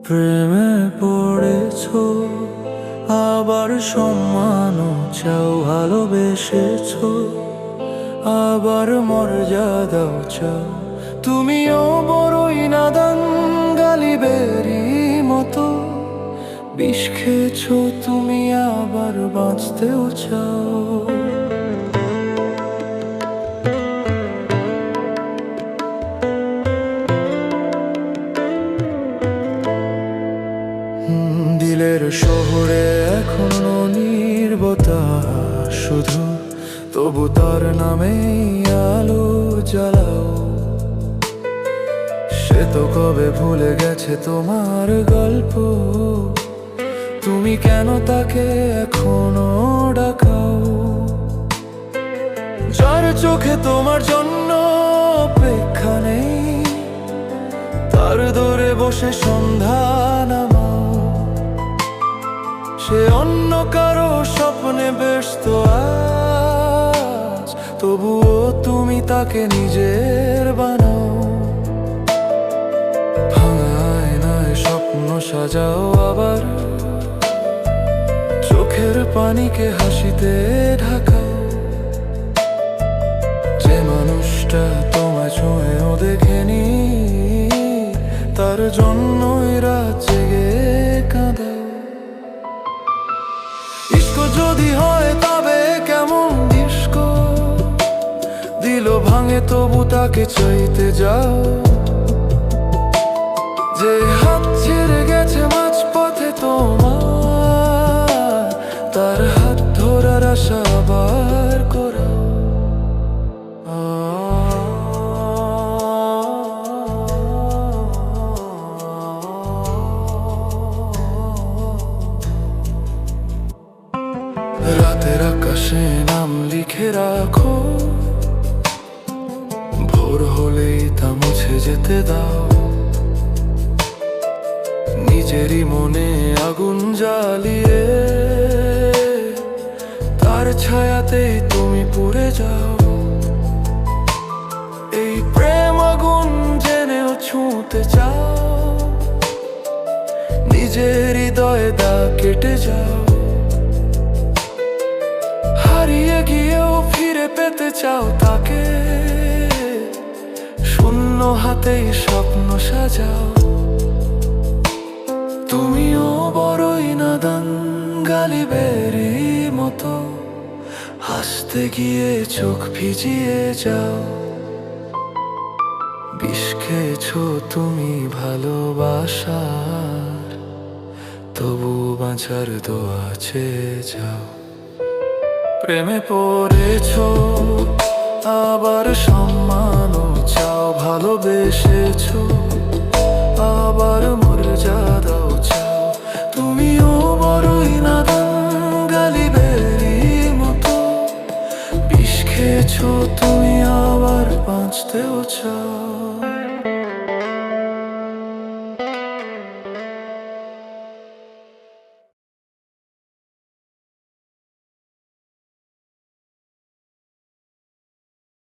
প্রেমে পড়েছো, আবার সম্মানও চাও, ভালোবেসেছো আবার মর্যাদাও চাও। তুমিও বড়ই নাদান, গালিবেরি মতো বিষ খেয়েছো তুমি, আবার বাঁচতেও চাও। দিলের শহরে এখনো নীরবতা শুধু, তবু তার নামেই আলো জ্বালাও। সে তো কবে ভুলে গেছে তোমার গল্প, তুমি কেন তাকে এখনো ডাকাও? যার চোখে তোমার জন্য অপেক্ষা নেই, তার দরে বসে সন্ধ্যা নামাও। সে অন্য কারো স্বপ্নে ব্যস্ত আজ, তবুও তুমি তাকে নিজের বানাও। ভাঙা আয়নায় স্বপ্ন সাজাও, আবার চোখের পানিকে হাসিতে ঢাকাও। যে মানুষটা তোমায় ছুঁয়েও দেখেনি, তার জন্যই রাত জেগে কাঁদাও। ইশক যদি হয় তবে কেমন ডিস্কো, দিল ভাঙে তবু তাকে চাইতে যাও। যে হাত ছেড়ে গেছে মাঝপথে তোমার, তার হাত ধরার আশা আবার করাও। রাতের আকাশে নাম লিখে রাখো, ভোর হলেই তা মুছে যেতে দাও। নিজেরই মনে আগুন জ্বালিয়ে, তার ছায়াতেই তুমি পুড়ে যাও। এই প্রেম আগুন জেনেও ছুঁতে চাও, নিজের হৃদয়ে দাগ কেটে যাও। হারিয়ে গিয়েও ফিরে পেতে চাও তাকে, শূন্য হাতেই স্বপ্ন সাজাও। তুমিও বড়ই নাদান, গালিবেরি মতো হাসতে গিয়ে চোখ ভিজিয়ে যাও। বিষ খেয়েছো তুমি ভালোবাসার, তবু বাঁচার দোয়া চেয়ে যাও। প্রেমে পড়েছো, আবার সম্মানও চাও, ভালোবেসেছো আবার মর্যাদাও চাও। তুমিও বড়ই নাদান, গালিবেরি মতো বিষ খেয়েছো তুমি, আবার বাঁচতেও চাও।